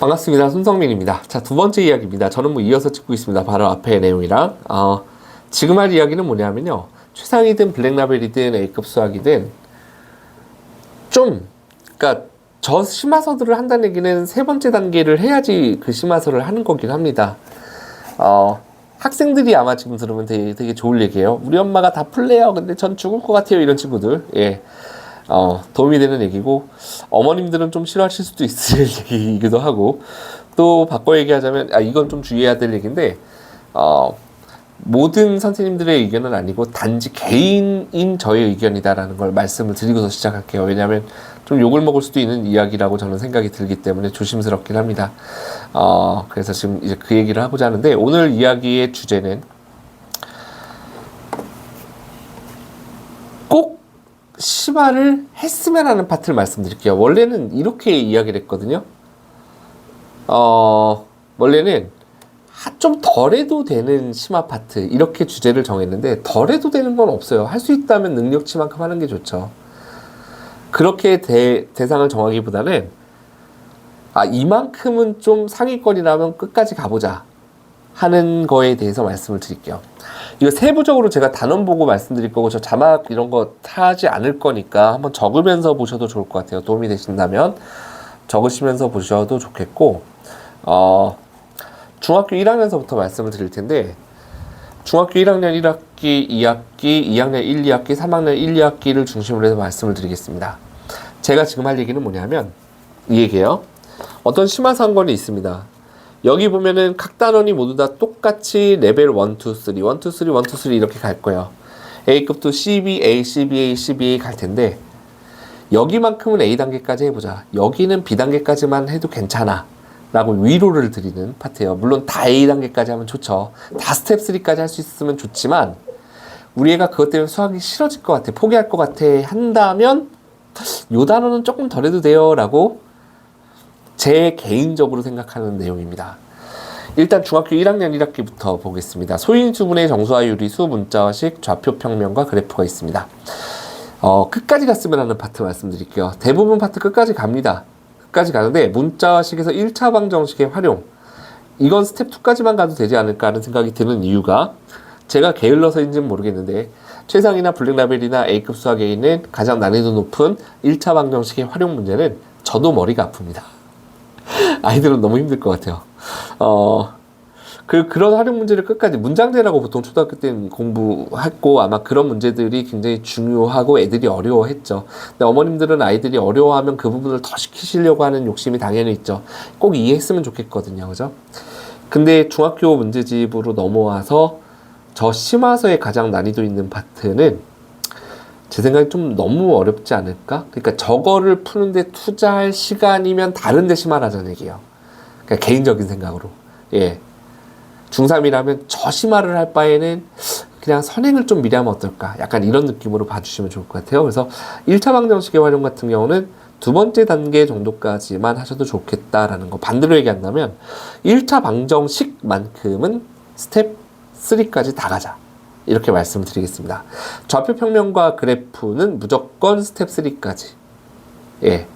반갑습니다. 손성민입니다. 자, 두 번째 이야기입니다. 저는 이어서 찍고 있습니다. 바로 앞에 내용이랑. 지금 할 이야기는 뭐냐면요. 최상이든 블랙라벨이든 A급 수학이든 그러니까 저 심화서들을 한다는 얘기는 세 번째 단계를 해야지 그 심화서를 하는 거긴 합니다. 학생들이 아마 지금 들으면 되게 좋을 얘기예요. 우리 엄마가 다 풀래요. 근데 전 죽을 것 같아요. 이런 친구들. 예. 도움이 되는 얘기고, 어머님들은 좀 싫어하실 수도 있을 얘기이기도 하고, 또 바꿔 얘기하자면, 이건 좀 주의해야 될 얘기인데, 모든 선생님들의 의견은 아니고, 단지 개인인 저의 의견이다라는 걸 말씀을 드리고서 시작할게요. 왜냐하면 좀 욕을 먹을 수도 있는 이야기라고 저는 생각이 들기 때문에 조심스럽긴 합니다. 그래서 지금 이제 그 얘기를 하고자 하는데, 오늘 이야기의 주제는 꼭 심화를 했으면 하는 파트를 말씀드릴게요. 원래는 이렇게 이야기를 했거든요. 원래는 좀 덜해도 되는 심화 파트, 이렇게 주제를 정했는데, 덜해도 되는 건 없어요. 할 수 있다면 능력치만큼 하는 게 좋죠. 그렇게 대상을 정하기보다는 이만큼은 좀 상위권이라면 끝까지 가보자 하는 거에 대해서 말씀을 드릴게요. 이거 세부적으로 제가 단원 보고 말씀드릴 거고, 저 자막 이런 거 하지 않을 거니까 한번 적으면서 보셔도 좋을 것 같아요. 도움이 되신다면 적으시면서 보셔도 좋겠고, 중학교 1학년서부터 말씀을 드릴 텐데, 중학교 1학년 1학기, 2학기, 2학년 1, 2학기, 3학년 1, 2학기를 중심으로 해서 말씀을 드리겠습니다. 제가 지금 할 얘기는 뭐냐면 이 얘기예요. 어떤 심화서 한 권이 있습니다. 여기 보면은 각 단원이 모두 다 똑같이 레벨 1, 2, 3, 1, 2, 3, 1, 2, 3 이렇게 갈 거예요. A급도 CB, A, CBA, CBA 갈 텐데, 여기만큼은 A 단계까지 해보자. 여기는 B 단계까지만 해도 괜찮아. 라고 위로를 드리는 파트예요. 물론 다 A 단계까지 하면 좋죠. 다 스텝 3까지 할 수 있으면 좋지만, 우리 애가 그것 때문에 수학이 싫어질 것 같아, 포기할 것 같아 한다면, 요 단어는 조금 덜 해도 돼요. 라고 제 개인적으로 생각하는 내용입니다. 일단 중학교 1학년 1학기부터 보겠습니다. 소인수분의 정수화율이 수, 문자화식, 좌표 평면과 그래프가 있습니다. 끝까지 갔으면 하는 파트 말씀드릴게요. 대부분 파트 끝까지 갑니다. 끝까지 가는데, 문자화식에서 1차 방정식의 활용, 이건 스텝 2까지만 가도 되지 않을까 하는 생각이 드는 이유가, 제가 게을러서인지는 모르겠는데, 최상이나 블랙라벨이나 A급 수학에 있는 가장 난이도 높은 1차 방정식의 활용 문제는 저도 머리가 아픕니다. 아이들은 너무 힘들 것 같아요. 그런 활용 문제를 끝까지, 문장제라고 보통 초등학교 때는 공부했고, 아마 그런 문제들이 굉장히 중요하고 애들이 어려워했죠. 근데 어머님들은 아이들이 어려워하면 그 부분을 더 시키시려고 하는 욕심이 당연히 있죠. 꼭 이해했으면 좋겠거든요. 그죠? 근데 중학교 문제집으로 넘어와서 저 심화서의 가장 난이도 있는 파트는 제 생각에 좀 너무 어렵지 않을까? 그러니까 저거를 푸는데 투자할 시간이면 다른 데 심화를 하자는 얘기예요. 그러니까 개인적인 생각으로. 예. 중3이라면 저 심화를 할 바에는 그냥 선행을 좀 미리 하면 어떨까? 약간 이런 느낌으로 봐주시면 좋을 것 같아요. 그래서 1차 방정식의 활용 같은 경우는 두 번째 단계 정도까지만 하셔도 좋겠다라는 거. 반대로 얘기한다면 1차 방정식만큼은 스텝 3까지 다 가자. 이렇게 말씀을 드리겠습니다. 좌표 평면과 그래프는 무조건 스텝 3까지. 예.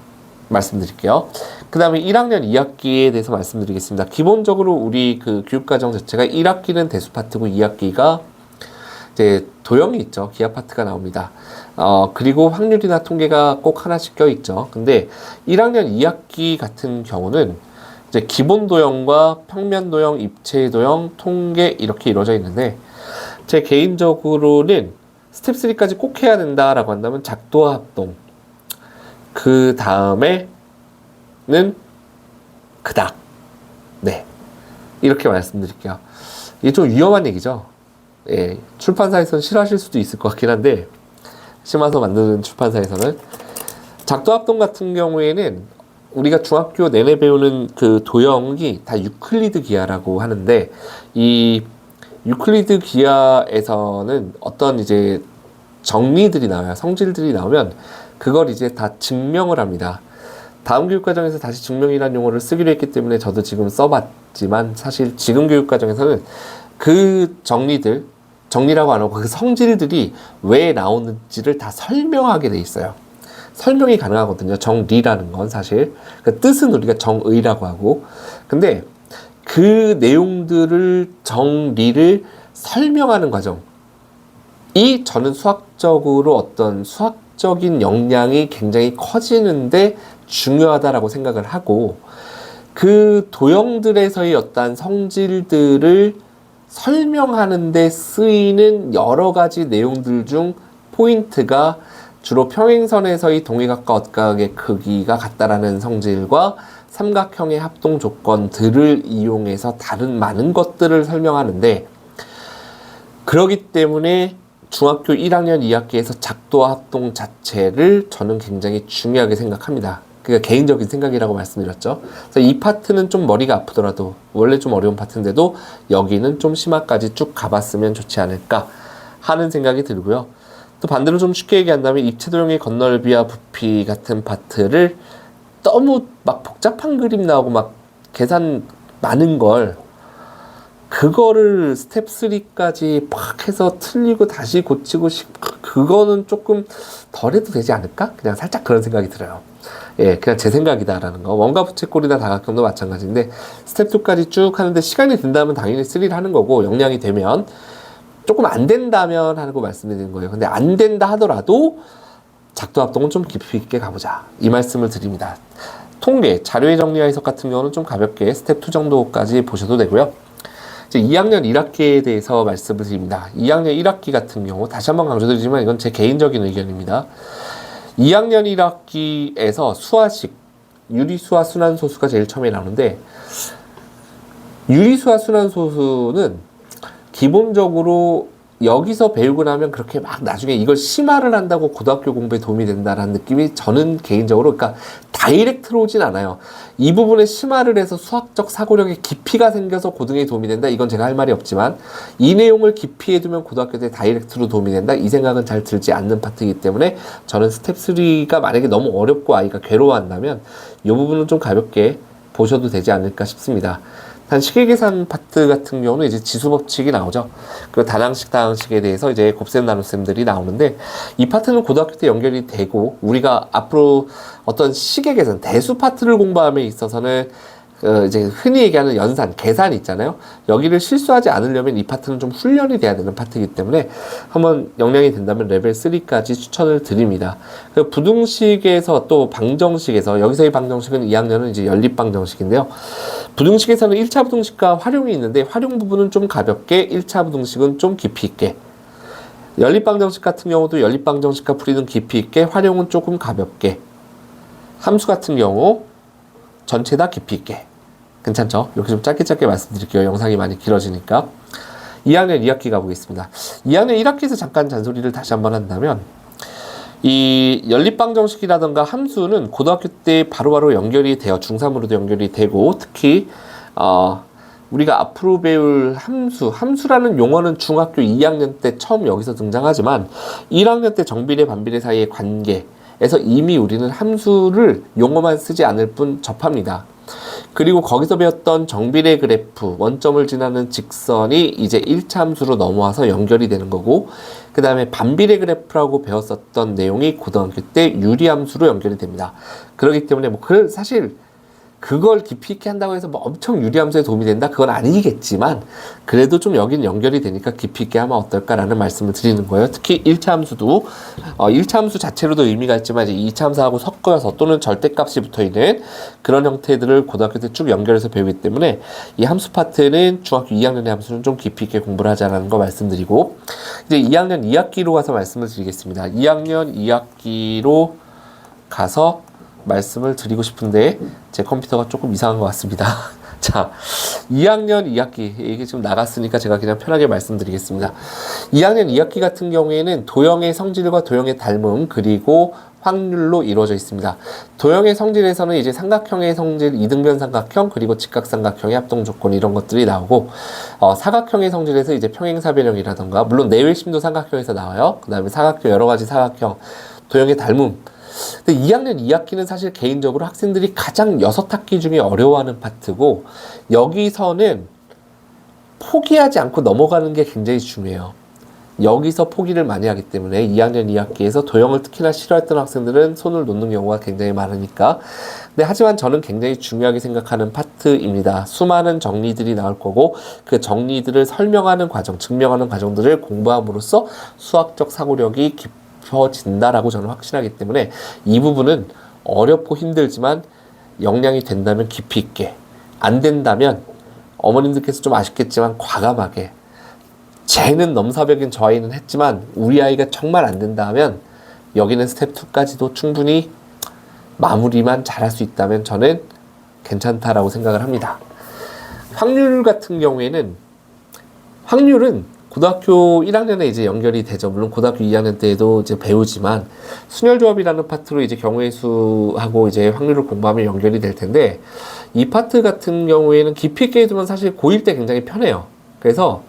말씀드릴게요. 그 다음에 1학년 2학기에 대해서 말씀드리겠습니다. 기본적으로 우리 그 교육과정 자체가 1학기는 대수 파트고 2학기가 이제 도형이 있죠. 기하 파트가 나옵니다. 그리고 확률이나 통계가 꼭 하나씩 껴있죠. 근데 1학년 2학기 같은 경우는 이제 기본 도형과 평면 도형, 입체 도형, 통계 이렇게 이루어져 있는데, 제 개인적으로는 스텝 3까지 꼭 해야 된다라고 한다면 작도와 합동, 그 다음에는 그닥. 네. 이렇게 말씀드릴게요. 이게 좀 위험한 얘기죠. 예. 출판사에서는 싫어하실 수도 있을 것 같긴 한데, 심화서 만드는 출판사에서는. 작도합동 같은 경우에는 우리가 중학교 내내 배우는 그 도형이 다 유클리드 기하라고 하는데, 이 유클리드 기하에서는 어떤 이제 정리들이 나와요. 성질들이 나오면 그걸 이제 다 증명을 합니다. 다음 교육과정에서 다시 증명이라는 용어를 쓰기로 했기 때문에 저도 지금 써봤지만, 사실 지금 교육과정에서는 그 정리라고 안 하고 그 성질들이 왜 나오는지를 다 설명하게 돼 있어요. 설명이 가능하거든요. 정리라는 건 사실 그 뜻은 우리가 정의라고 하고, 근데 그 내용들을 정리를 설명하는 과정이 저는 수학적으로 어떤 수학적인 역량이 굉장히 커지는데 중요하다라고 생각을 하고, 그 도형들에서의 어떤 성질들을 설명하는 데 쓰이는 여러 가지 내용들 중 포인트가 주로 평행선에서의 동의각과 어각의 크기가 같다라는 성질과 삼각형의 합동 조건들을 이용해서 다른 많은 것들을 설명하는데, 그러기 때문에 중학교 1학년 2학기에서 작도와 합동 자체를 저는 굉장히 중요하게 생각합니다. 그러니까 개인적인 생각이라고 말씀드렸죠. 그래서 이 파트는 좀 머리가 아프더라도, 원래 좀 어려운 파트인데도 여기는 좀 심화까지 쭉 가봤으면 좋지 않을까 하는 생각이 들고요. 또 반대로 좀 쉽게 얘기한다면 입체 도형의 건널비와 부피 같은 파트를 너무 막 복잡한 그림 나오고 막 계산 많은 걸, 그거를 스텝 3까지 팍 해서 틀리고 다시 고치고 그거는 조금 덜 해도 되지 않을까? 그냥 살짝 그런 생각이 들어요. 예, 그냥 제 생각이다라는 거. 원과 부채꼴이나 다각형도 마찬가지인데, 스텝 2까지 쭉 하는데 시간이 든다면 당연히 3를 하는 거고, 역량이 되면, 조금 안 된다면 하고 말씀드리는 거예요. 근데 안 된다 하더라도 작도 합동은 좀 깊이 있게 가보자, 이 말씀을 드립니다. 통계, 자료의 정리와 해석 같은 경우는 좀 가볍게 스텝 2 정도까지 보셔도 되고요. 이제 2학년 1학기에 대해서 말씀을 드립니다. 2학년 1학기 같은 경우, 다시 한번 강조드리지만 이건 제 개인적인 의견입니다. 2학년 1학기에서 수화식, 유리수와 순환소수가 제일 처음에 나오는데, 유리수와 순환소수는 기본적으로 여기서 배우고 나면 그렇게 막 나중에 이걸 심화를 한다고 고등학교 공부에 도움이 된다라는 느낌이 저는 개인적으로, 그러니까 다이렉트로 오진 않아요. 이 부분에 심화를 해서 수학적 사고력에 깊이가 생겨서 고등에 도움이 된다, 이건 제가 할 말이 없지만, 이 내용을 깊이에 두면 고등학교 때 다이렉트로 도움이 된다, 이 생각은 잘 들지 않는 파트이기 때문에 저는 스텝 3가 만약에 너무 어렵고 아이가 괴로워한다면 이 부분은 좀 가볍게 보셔도 되지 않을까 싶습니다. 단 식외계산 파트 같은 경우는 이제 지수법칙이 나오죠. 그리고 다항식, 다항식에 대해서 이제 곱셈, 나눗셈들이 나오는데, 이 파트는 고등학교 때 연결이 되고, 우리가 앞으로 어떤 식외계산, 대수 파트를 공부함에 있어서는 이제 흔히 얘기하는 연산, 계산 있잖아요. 여기를 실수하지 않으려면 이 파트는 좀 훈련이 돼야 되는 파트이기 때문에 한번 역량이 된다면 레벨 3까지 추천을 드립니다. 그리고 부등식에서 또 방정식에서, 여기서의 방정식은 2학년은 이제 연립방정식인데요. 부등식에서는 1차 부등식과 활용이 있는데, 활용 부분은 좀 가볍게, 1차 부등식은 좀 깊이 있게, 연립방정식 같은 경우도 연립방정식과 풀이는 깊이 있게, 활용은 조금 가볍게, 함수 같은 경우 전체 다 깊이 있게. 괜찮죠? 이렇게 좀 짧게 말씀드릴게요. 영상이 많이 길어지니까. 2학년 2학기 가보겠습니다. 2학년 1학기에서 잠깐 잔소리를 다시 한번 한다면, 이 연립방정식이라던가 함수는 고등학교 때 바로바로 연결이 돼요. 중3으로도 연결이 되고, 특히 우리가 앞으로 배울 함수라는 용어는 중학교 2학년 때 처음 여기서 등장하지만 1학년 때 정비례, 반비례 사이의 관계에서 이미 우리는 함수를 용어만 쓰지 않을 뿐 접합니다. 그리고 거기서 배웠던 정비례 그래프, 원점을 지나는 직선이 이제 1차 함수로 넘어와서 연결이 되는 거고, 그 다음에 반비례 그래프라고 배웠었던 내용이 고등학교 때 유리함수로 연결이 됩니다. 그렇기 때문에 사실 그걸 깊이 있게 한다고 해서 뭐 엄청 유리함수에 도움이 된다? 그건 아니겠지만, 그래도 좀 여기는 연결이 되니까 깊이 있게 하면 어떨까라는 말씀을 드리는 거예요. 특히 1차 함수도, 1차 함수 자체로도 의미가 있지만, 이제 2차 함수하고 섞어서 또는 절대값이 붙어 있는 그런 형태들을 고등학교 때 쭉 연결해서 배우기 때문에, 이 함수 파트는 중학교 2학년의 함수는 좀 깊이 있게 공부를 하자라는 거 말씀드리고, 이제 2학년 2학기로 가서 말씀을 드리겠습니다. 2학년 2학기로 가서 말씀을 드리고 싶은데 제 컴퓨터가 조금 이상한 것 같습니다. 자, 2학년 2학기 이게 지금 나갔으니까 제가 그냥 편하게 말씀드리겠습니다. 2학년 2학기 같은 경우에는 도형의 성질과 도형의 닮음, 그리고 확률로 이루어져 있습니다. 도형의 성질에서는 이제 삼각형의 성질, 이등변 삼각형, 그리고 직각삼각형의 합동 조건, 이런 것들이 나오고, 사각형의 성질에서 이제 평행사변형이라던가, 물론 내외심도 삼각형에서 나와요. 그 다음에 사각형, 여러 가지 사각형, 도형의 닮음. 근데 2학년 2학기는 사실 개인적으로 학생들이 가장 6학기 중에 어려워하는 파트고, 여기서는 포기하지 않고 넘어가는 게 굉장히 중요해요. 여기서 포기를 많이 하기 때문에 2학년 2학기에서 도형을 특히나 싫어했던 학생들은 손을 놓는 경우가 굉장히 많으니까. 근데 하지만 저는 굉장히 중요하게 생각하는 파트입니다. 수많은 정리들이 나올 거고 그 정리들을 설명하는 과정, 증명하는 과정들을 공부함으로써 수학적 사고력이 깊어진다라고 저는 확신하기 때문에 이 부분은 어렵고 힘들지만 역량이 된다면 깊이 있게, 안 된다면 어머님들께서 좀 아쉽겠지만 과감하게, 쟤는 넘사벽인 저 아이는 했지만 우리 아이가 정말 안 된다 하면 여기는 스텝 2까지도 충분히 마무리만 잘할 수 있다면 저는 괜찮다라고 생각을 합니다. 확률 같은 경우에는, 확률은 고등학교 1학년에 이제 연결이 되죠. 물론 고등학교 2학년 때에도 이제 배우지만 순열조합이라는 파트로 이제 경우의 수하고 이제 확률을 공부하면 연결이 될 텐데, 이 파트 같은 경우에는 깊이 있게 해두면 사실 고1 때 굉장히 편해요. 그래서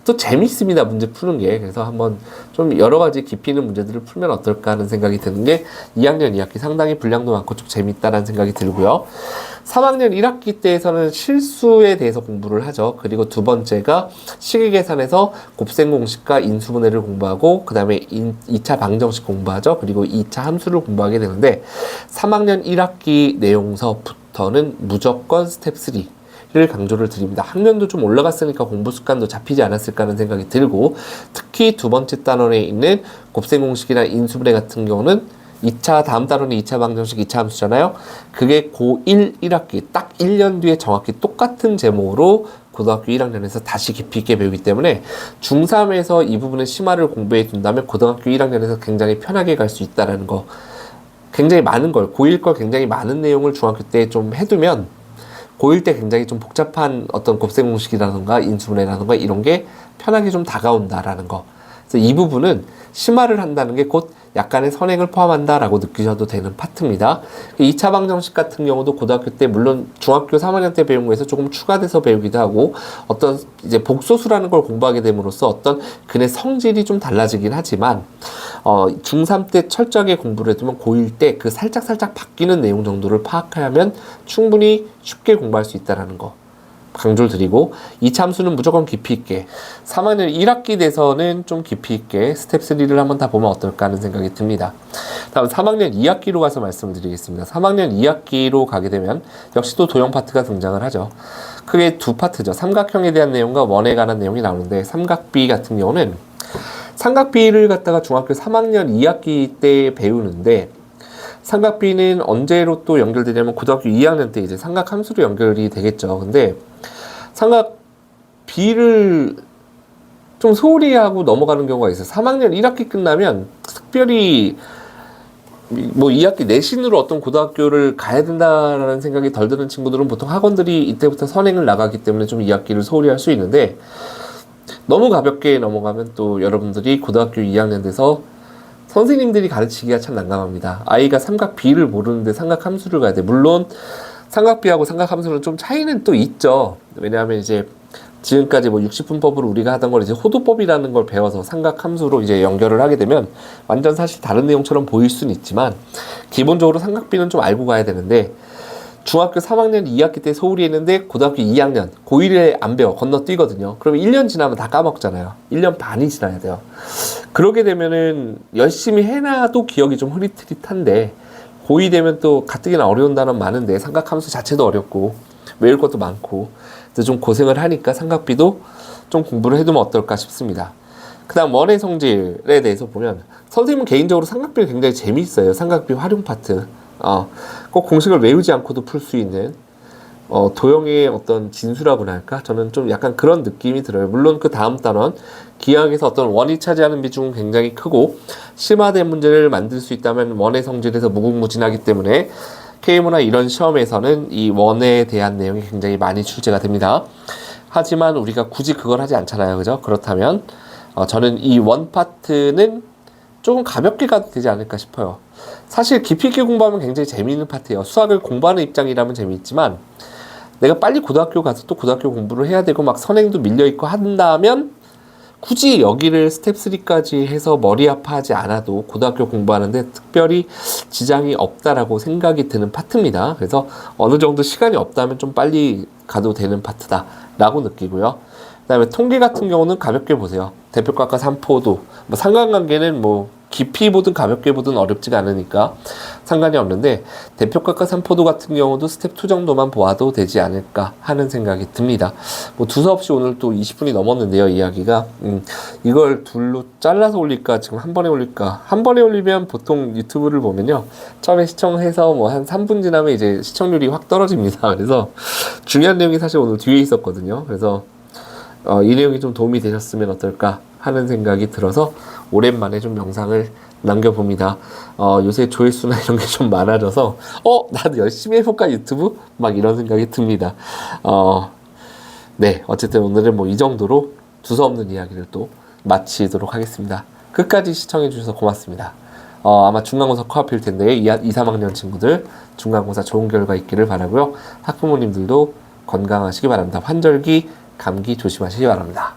또 재밌습니다, 문제 푸는 게. 그래서 한번 좀 여러 가지 깊이 있는 문제들을 풀면 어떨까 하는 생각이 드는 게 2학년 2학기 상당히 분량도 많고 좀 재밌다라는 생각이 들고요. 3학년 1학기 때에서는 실수에 대해서 공부를 하죠. 그리고 두 번째가 식의계산에서 곱셈 공식과 인수분해를 공부하고 그 다음에 2차 방정식 공부하죠. 그리고 2차 함수를 공부하게 되는데 3학년 1학기 내용서부터는 무조건 스텝 3 를 강조를 드립니다. 학년도 좀 올라갔으니까 공부 습관도 잡히지 않았을까 하는 생각이 들고, 특히 두 번째 단원에 있는 곱셈 공식이나 인수분해 같은 경우는 2차, 다음 단원이 2차 방정식, 2차 함수잖아요. 그게 고1 1학기 딱 1년 뒤에 정확히 똑같은 제목으로 고등학교 1학년에서 다시 깊이 있게 배우기 때문에 중3에서 이 부분의 심화를 공부해 둔다면 고등학교 1학년에서 굉장히 편하게 갈 수 있다는 거, 굉장히 많은 걸, 고1 걸 굉장히 많은 내용을 중학교 때 좀 해두면 고1 때 굉장히 좀 복잡한 어떤 곱셈 공식이라든가 인수분해라든가 이런 게 편하게 좀 다가온다라는 거. 그래서 이 부분은 심화를 한다는 게 곧 약간의 선행을 포함한다라고 느끼셔도 되는 파트입니다. 2차 방정식 같은 경우도 고등학교 때 물론 중학교 3학년 때 배운 거에서 조금 추가돼서 배우기도 하고 어떤 이제 복소수라는 걸 공부하게 됨으로써 어떤 근의 성질이 좀 달라지긴 하지만 중3 때 철저하게 공부를 해두면 고1 때 그 살짝 바뀌는 내용 정도를 파악하면 충분히 쉽게 공부할 수 있다는 거 강조를 드리고, 2차 함수는 무조건 깊이 있게, 3학년 1학기 돼서는 좀 깊이 있게 스텝 3를 한번 다 보면 어떨까 하는 생각이 듭니다. 다음 3학년 2학기로 가서 말씀을 드리겠습니다. 3학년 2학기로 가게 되면 역시 또 도형 파트가 등장을 하죠. 크게 두 파트죠. 삼각형에 대한 내용과 원에 관한 내용이 나오는데, 삼각비 같은 경우는 삼각비를 갖다가 중학교 3학년 2학기 때 배우는데, 삼각비는 언제로 또 연결되냐면 고등학교 2학년 때 이제 삼각함수로 연결이 되겠죠. 근데 삼각비를 좀 소홀히 하고 넘어가는 경우가 있어요. 3학년 1학기 끝나면 특별히 뭐 2학기 내신으로 어떤 고등학교를 가야 된다라는 생각이 덜 드는 친구들은 보통 학원들이 이때부터 선행을 나가기 때문에 좀 2학기를 소홀히 할 수 있는데, 너무 가볍게 넘어가면 또 여러분들이 고등학교 2학년 돼서 선생님들이 가르치기가 참 난감합니다. 아이가 삼각비를 모르는데 삼각함수를 가야 돼. 물론 삼각비하고 삼각함수는 좀 차이는 또 있죠. 왜냐하면 이제 지금까지 뭐 60분법으로 우리가 하던 걸 이제 호도법이라는 걸 배워서 삼각함수로 이제 연결을 하게 되면 완전 사실 다른 내용처럼 보일 수는 있지만 기본적으로 삼각비는 좀 알고 가야 되는데, 중학교 3학년 2학기 때 소홀히 했는데 고등학교 2학년 고1에 안 배워 건너뛰거든요. 그러면 1년 지나면 다 까먹잖아요. 1년 반이 지나야 돼요. 그러게 되면은 열심히 해놔도 기억이 좀 흐릿흐릿한데 고2 되면 또 가뜩이나 어려운 단어 많은데 삼각함수 자체도 어렵고 외울 것도 많고 좀 고생을 하니까 삼각비도 좀 공부를 해두면 어떨까 싶습니다. 그 다음 원의 성질에 대해서 보면 선생님은 개인적으로 삼각비를 굉장히 재미있어요. 삼각비 활용 파트. 꼭 공식을 외우지 않고도 풀 수 있는 도형의 어떤 진수라고나 할까? 저는 좀 약간 그런 느낌이 들어요. 물론 그 다음 단원 기하학에서 어떤 원이 차지하는 비중은 굉장히 크고 심화된 문제를 만들 수 있다면 원의 성질에서 무궁무진하기 때문에 K문화 이런 시험에서는 이 원에 대한 내용이 굉장히 많이 출제가 됩니다. 하지만 우리가 굳이 그걸 하지 않잖아요. 그죠? 그렇다면 저는 이 원 파트는 조금 가볍게 가도 되지 않을까 싶어요. 사실 깊이 있게 공부하면 굉장히 재미있는 파트예요. 수학을 공부하는 입장이라면 재미있지만 내가 빨리 고등학교 가서 또 고등학교 공부를 해야 되고 막 선행도 밀려있고 한다면 굳이 여기를 스텝 3까지 해서 머리 아파하지 않아도 고등학교 공부하는데 특별히 지장이 없다라고 생각이 드는 파트입니다. 그래서 어느 정도 시간이 없다면 좀 빨리 가도 되는 파트다 라고 느끼고요. 그다음에 통계 같은 경우는 가볍게 보세요. 대표과과 3포도 뭐 상관관계는 뭐 깊이 보든 가볍게 보든 어렵지가 않으니까 상관이 없는데 대표과과 3포도 같은 경우도 스텝 2 정도만 보아도 되지 않을까 하는 생각이 듭니다. 뭐 두서없이 오늘 또 20분이 넘었는데요, 이야기가. 이걸 둘로 잘라서 올릴까 지금 한 번에 올릴까. 한 번에 올리면 보통 유튜브를 보면요, 처음에 시청해서 뭐 한 3분 지나면 이제 시청률이 확 떨어집니다. 그래서 중요한 내용이 사실 오늘 뒤에 있었거든요. 그래서 이 내용이 좀 도움이 되셨으면 어떨까 하는 생각이 들어서 오랜만에 좀 영상을 남겨봅니다. 요새 조회수나 이런 게 좀 많아져서 나도 열심히 해볼까 유튜브? 막 이런 생각이 듭니다. 네, 어쨌든 오늘은 뭐 이 정도로 두서없는 이야기를 또 마치도록 하겠습니다. 끝까지 시청해 주셔서 고맙습니다. 아마 중간고사 코앞일 텐데 2, 3학년 친구들 중간고사 좋은 결과 있기를 바라고요. 학부모님들도 건강하시기 바랍니다. 환절기 감기 조심하시기 바랍니다.